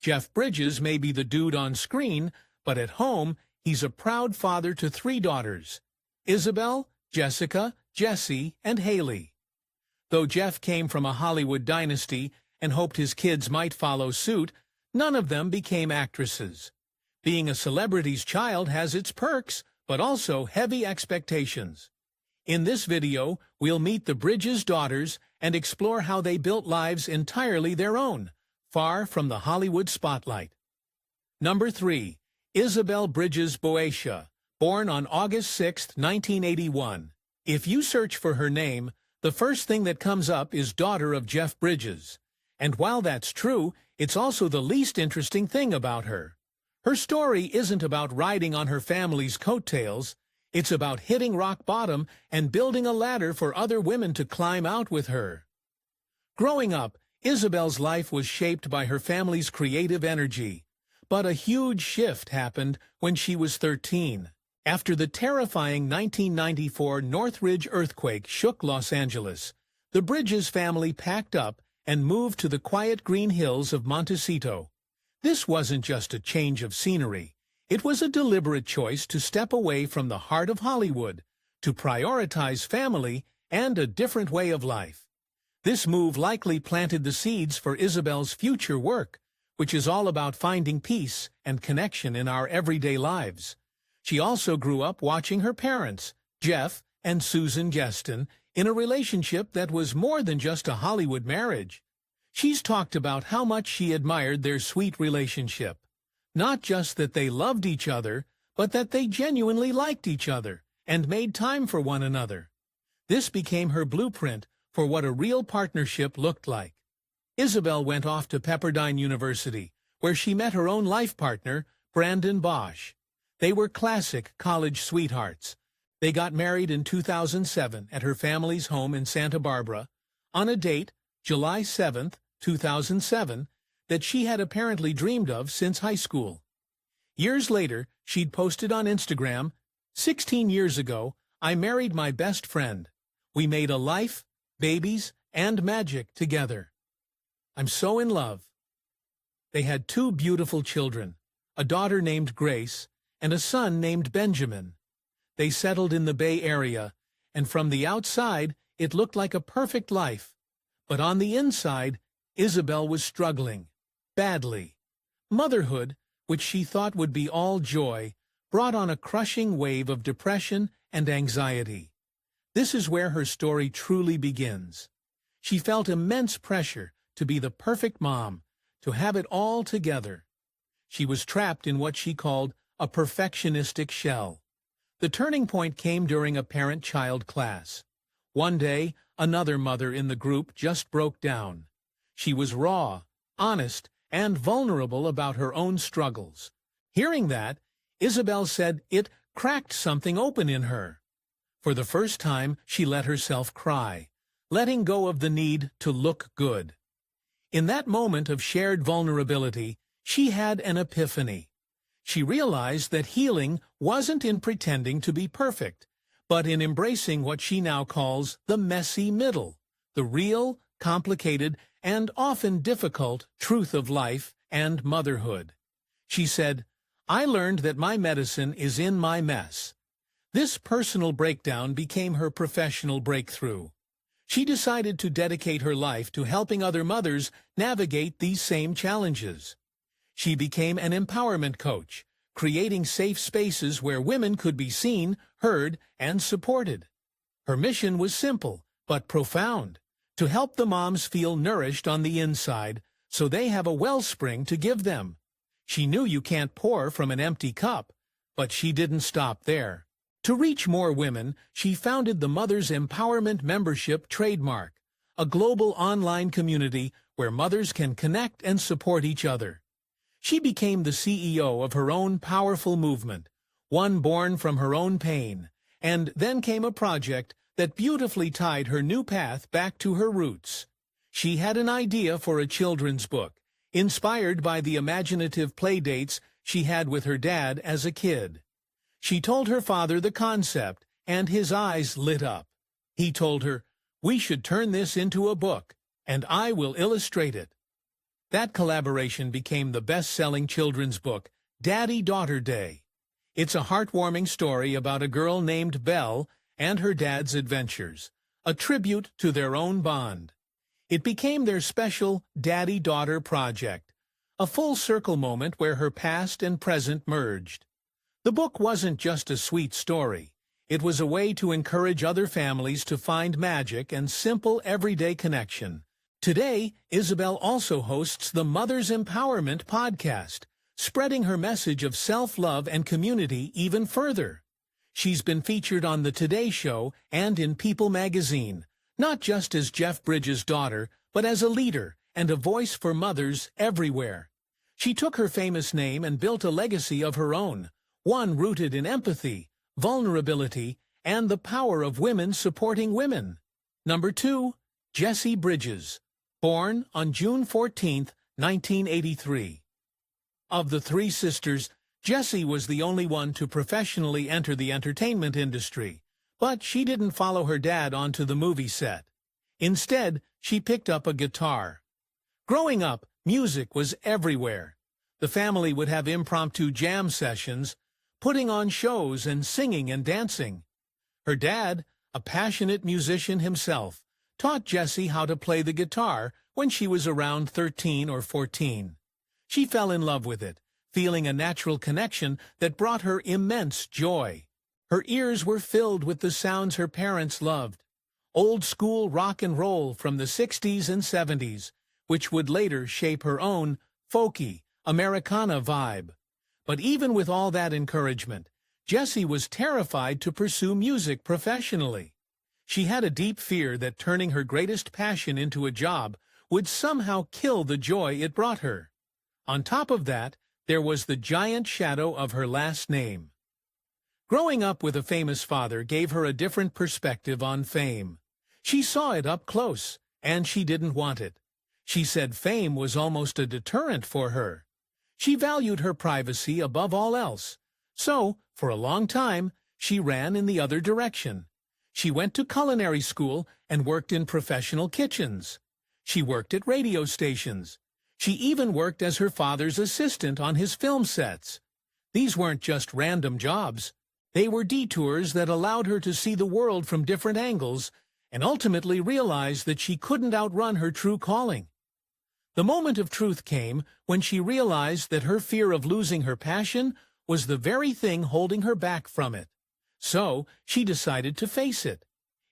Jeff Bridges may be the dude on screen, but at home, he's a proud father to 3 daughters: Isabel, Jessica, Jessie, and Haley. Though Jeff came from a Hollywood dynasty and hoped his kids might follow suit, none of them became actresses. Being a celebrity's child has its perks, but also heavy expectations. In this video, we'll meet the Bridges daughters and explore how they built lives entirely their own, far from the Hollywood spotlight. Number 3. Isabel Bridges Boetia, born on August 6, 1981. If you search for her name, the first thing that comes up is daughter of Jeff Bridges. And while that's true, it's also the least interesting thing about her. Her story isn't about riding on her family's coattails. It's about hitting rock bottom and building a ladder for other women to climb out with her. Growing up, Isabel's life was shaped by her family's creative energy. But a huge shift happened when she was 13. After the terrifying 1994 Northridge earthquake shook Los Angeles, the Bridges family packed up and moved to the quiet green hills of Montecito. This wasn't just a change of scenery. It was a deliberate choice to step away from the heart of Hollywood, to prioritize family and a different way of life. This move likely planted the seeds for Isabel's future work, which is all about finding peace and connection in our everyday lives. She also grew up watching her parents, Jeff and Susan Geston, in a relationship that was more than just a Hollywood marriage. She's talked about how much she admired their sweet relationship. Not just that they loved each other, but that they genuinely liked each other and made time for one another. This became her blueprint for what a real partnership looked like. Isabel went off to Pepperdine University, where she met her own life partner, Brandon Bosch. They were classic college sweethearts. They got married in 2007 at her family's home in Santa Barbara, on a date, July 7, 2007, that she had apparently dreamed of since high school. Years later, she'd posted on Instagram, "16 years ago, I married my best friend. We made a life, babies, and magic together. I'm so in love." They had 2 beautiful children, a daughter named Grace and a son named Benjamin. They settled in the Bay Area, and from the outside, it looked like a perfect life. But on the inside, Isabel was struggling, badly. Motherhood, which she thought would be all joy, brought on a crushing wave of depression and anxiety. This is where her story truly begins. She felt immense pressure to be the perfect mom, to have it all together. She was trapped in what she called a perfectionistic shell. The turning point came during a parent-child class. One day, another mother in the group just broke down. She was raw, honest, and vulnerable about her own struggles. Hearing that, Isabel said it cracked something open in her. For the first time, she let herself cry, letting go of the need to look good. In that moment of shared vulnerability, she had an epiphany. She realized that healing wasn't in pretending to be perfect, but in embracing what she now calls the messy middle, the real, complicated, and often difficult truth of life and motherhood. She said, "I learned that my medicine is in my mess." This personal breakdown became her professional breakthrough. She decided to dedicate her life to helping other mothers navigate these same challenges. She became an empowerment coach, creating safe spaces where women could be seen, heard, and supported. Her mission was simple, but profound: to help the moms feel nourished on the inside so they have a wellspring to give them. She knew you can't pour from an empty cup, but she didn't stop there. To reach more women, she founded the Mothers Empowerment Membership Trademark, a global online community where mothers can connect and support each other. She became the CEO of her own powerful movement, one born from her own pain, and then came a project that beautifully tied her new path back to her roots. She had an idea for a children's book, inspired by the imaginative playdates she had with her dad as a kid. She told her father the concept, and his eyes lit up. He told her, "We should turn this into a book, and I will illustrate it." That collaboration became the best-selling children's book, Daddy-Daughter Day. It's a heartwarming story about a girl named Belle and her dad's adventures, a tribute to their own bond. It became their special daddy-daughter project, a full-circle moment where her past and present merged. The book wasn't just a sweet story. It was a way to encourage other families to find magic and simple everyday connection. Today, Isabel also hosts the Mother's Empowerment podcast, spreading her message of self-love and community even further. She's been featured on The Today Show and in People magazine, not just as Jeff Bridges' daughter, but as a leader and a voice for mothers everywhere. She took her famous name and built a legacy of her own, one rooted in empathy, vulnerability, and the power of women supporting women. Number 2. Jessie Bridges. Born on June 14, 1983. Of the three sisters, Jessie was the only one to professionally enter the entertainment industry, but she didn't follow her dad onto the movie set. Instead, she picked up a guitar. Growing up, music was everywhere. The family would have impromptu jam sessions, putting on shows and singing and dancing. Her dad, a passionate musician himself, taught Jessie how to play the guitar when she was around 13 or 14. She fell in love with it, feeling a natural connection that brought her immense joy. Her ears were filled with the sounds her parents loved, old-school rock and roll from the 60s and 70s, which would later shape her own folky, Americana vibe. But even with all that encouragement, Jessie was terrified to pursue music professionally. She had a deep fear that turning her greatest passion into a job would somehow kill the joy it brought her. On top of that, there was the giant shadow of her last name. Growing up with a famous father gave her a different perspective on fame. She saw it up close, and she didn't want it. She said fame was almost a deterrent for her. She valued her privacy above all else. So, for a long time, she ran in the other direction. She went to culinary school and worked in professional kitchens. She worked at radio stations. She even worked as her father's assistant on his film sets. These weren't just random jobs. They were detours that allowed her to see the world from different angles and ultimately realize that she couldn't outrun her true calling. The moment of truth came when she realized that her fear of losing her passion was the very thing holding her back from it. So, she decided to face it.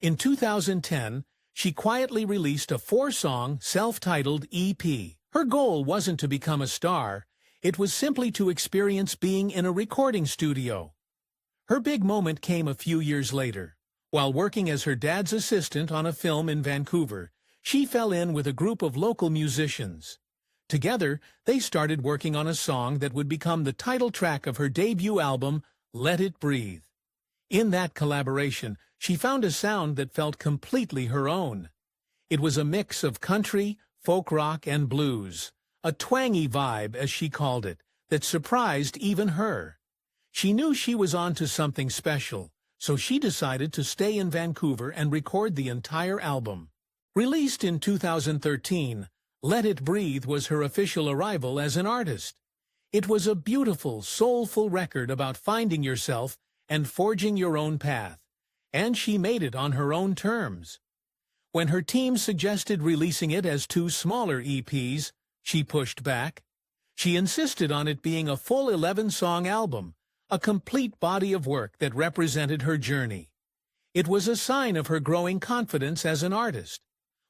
In 2010, she quietly released a 4-song, self-titled EP. Her goal wasn't to become a star. It was simply to experience being in a recording studio. Her big moment came a few years later. While working as her dad's assistant on a film in Vancouver, she fell in with a group of local musicians. Together, they started working on a song that would become the title track of her debut album, Let It Breathe. In that collaboration, she found a sound that felt completely her own. It was a mix of country, folk rock, and blues, a twangy vibe, as she called it, that surprised even her. She knew she was onto something special, so she decided to stay in Vancouver and record the entire album. Released in 2013, Let It Breathe was her official arrival as an artist. It was a beautiful, soulful record about finding yourself and forging your own path, and she made it on her own terms. When her team suggested releasing it as 2 smaller EPs, she pushed back. She insisted on it being a full 11-song album, a complete body of work that represented her journey. It was a sign of her growing confidence as an artist.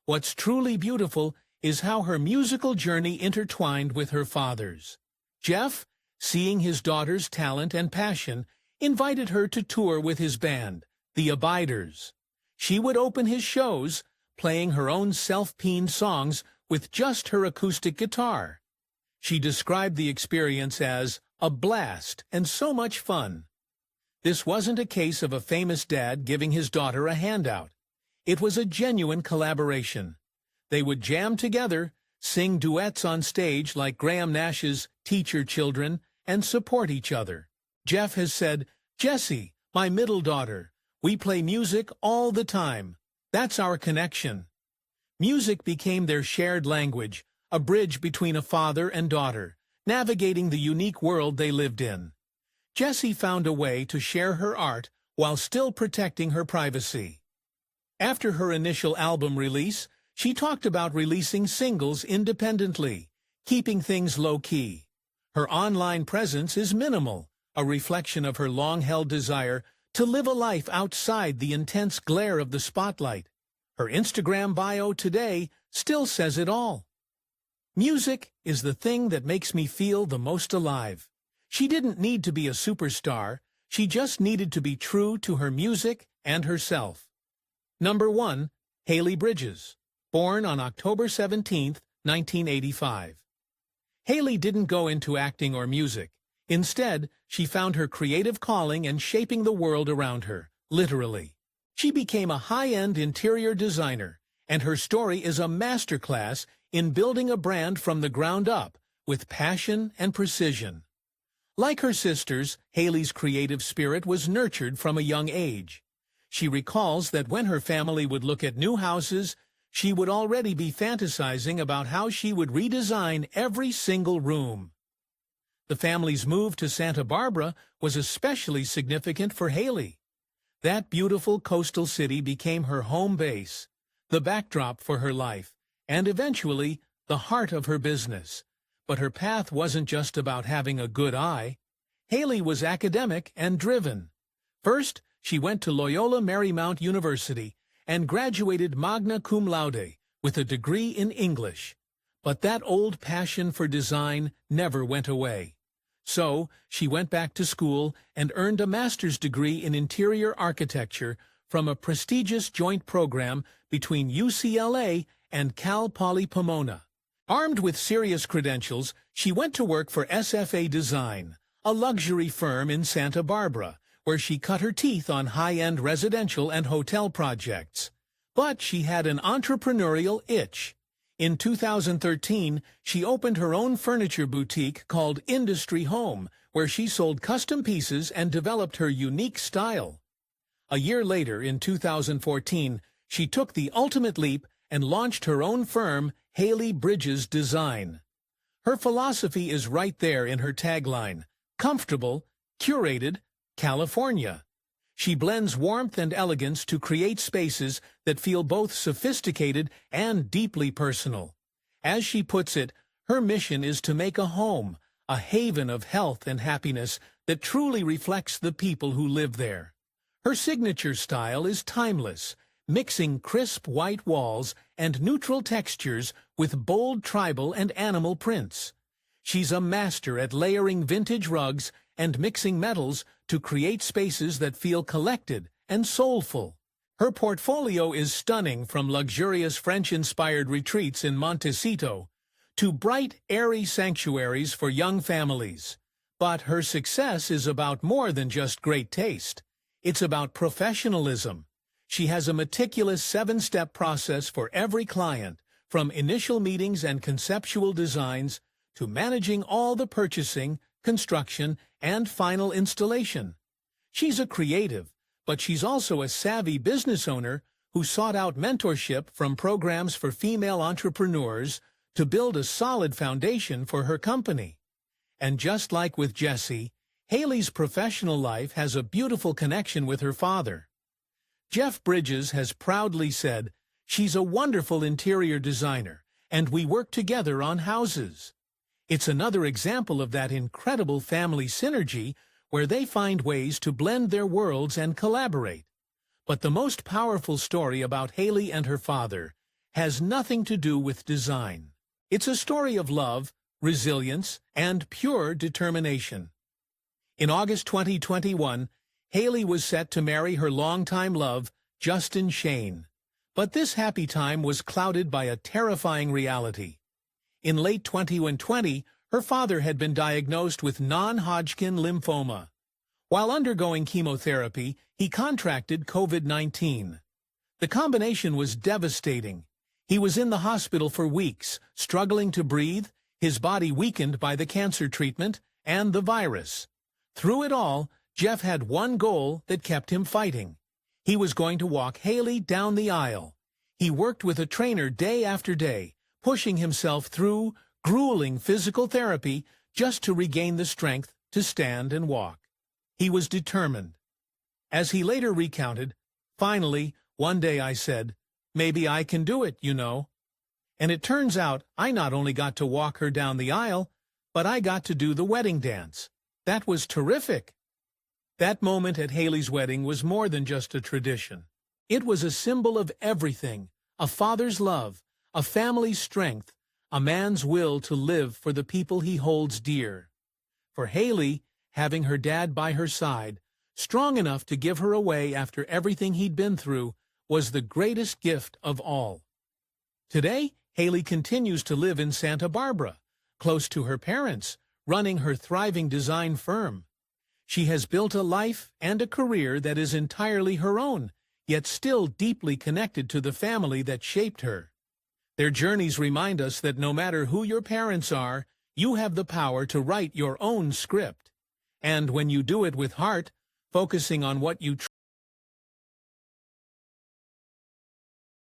What's truly beautiful is how her musical journey intertwined with her father's. Jeff, seeing his daughter's talent and passion, invited her to tour with his band, the Abiders. She would open his shows, playing her own self-penned songs with just her acoustic guitar. She described the experience as a blast and so much fun. This wasn't a case of a famous dad giving his daughter a handout. It was a genuine collaboration. They would jam together, sing duets on stage like Graham Nash's Teach Your Children, and support each other. Jeff has said, "Jessie, my middle daughter, we play music all the time. That's our connection." Music became their shared language, a bridge between a father and daughter, navigating the unique world they lived in. Jessie found a way to share her art while still protecting her privacy. After her initial album release, she talked about releasing singles independently, keeping things low-key. Her online presence is minimal, a reflection of her long-held desire to live a life outside the intense glare of the spotlight. Her Instagram bio today still says it all. Music is the thing that makes me feel the most alive. She didn't need to be a superstar, she just needed to be true to her music and herself. Number 1. Haley Bridges. Born on October 17, 1985. Haley didn't go into acting or music. Instead, she found her creative calling and shaping the world around her, literally. She became a high-end interior designer, and her story is a masterclass in building a brand from the ground up with passion and precision. Like her sisters, Haley's creative spirit was nurtured from a young age. She recalls that when her family would look at new houses, she would already be fantasizing about how she would redesign every single room. The family's move to Santa Barbara was especially significant for Haley. That beautiful coastal city became her home base, the backdrop for her life, and eventually the heart of her business. But her path wasn't just about having a good eye. Haley was academic and driven. First, she went to Loyola Marymount University and graduated magna cum laude with a degree in English. But that old passion for design never went away. So, she went back to school and earned a master's degree in interior architecture from a prestigious joint program between UCLA and Cal Poly Pomona. Armed with serious credentials, she went to work for SFA Design, a luxury firm in Santa Barbara, where she cut her teeth on high-end residential and hotel projects. But she had an entrepreneurial itch. In 2013, she opened her own furniture boutique called Industry Home, where she sold custom pieces and developed her unique style. A year later, in 2014, she took the ultimate leap and launched her own firm, Haley Bridges Design. Her philosophy is right there in her tagline, comfortable, curated, California. She blends warmth and elegance to create spaces that feel both sophisticated and deeply personal. As she puts it, her mission is to make a home, a haven of health and happiness that truly reflects the people who live there. Her signature style is timeless, mixing crisp white walls and neutral textures with bold tribal and animal prints. She's a master at layering vintage rugs and mixing metals to create spaces that feel collected and soulful. Her portfolio is stunning, from luxurious French-inspired retreats in Montecito to bright, airy sanctuaries for young families. But her success is about more than just great taste. It's about professionalism. She has a meticulous 7-step process for every client, from initial meetings and conceptual designs to managing all the purchasing, construction, and final installation. She's a creative, but she's also a savvy business owner who sought out mentorship from programs for female entrepreneurs to build a solid foundation for her company. And just like with Jessie, Haley's professional life has a beautiful connection with her father. Jeff Bridges has proudly said, "She's a wonderful interior designer, and we work together on houses." It's another example of that incredible family synergy where they find ways to blend their worlds and collaborate. But the most powerful story about Haley and her father has nothing to do with design. It's a story of love, resilience, and pure determination. In August 2021, Haley was set to marry her longtime love, Justin Shane. But this happy time was clouded by a terrifying reality. In late 2020, her father had been diagnosed with non-Hodgkin lymphoma. While undergoing chemotherapy, he contracted COVID-19. The combination was devastating. He was in the hospital for weeks, struggling to breathe, his body weakened by the cancer treatment and the virus. Through it all, Jeff had one goal that kept him fighting. He was going to walk Haley down the aisle. He worked with a trainer day after day, pushing himself through grueling physical therapy just to regain the strength to stand and walk. He was determined. As he later recounted, "Finally, one day I said, 'Maybe I can do it, you know.' And it turns out I not only got to walk her down the aisle, but I got to do the wedding dance. That was terrific." That moment at Haley's wedding was more than just a tradition. It was a symbol of everything: a father's love, a family's strength, a man's will to live for the people he holds dear. For Haley, having her dad by her side, strong enough to give her away after everything he'd been through, was the greatest gift of all. Today, Haley continues to live in Santa Barbara, close to her parents, running her thriving design firm. She has built a life and a career that is entirely her own, yet still deeply connected to the family that shaped her. Their journeys remind us that no matter who your parents are, you have the power to write your own script. And when you do it with heart, focusing on what you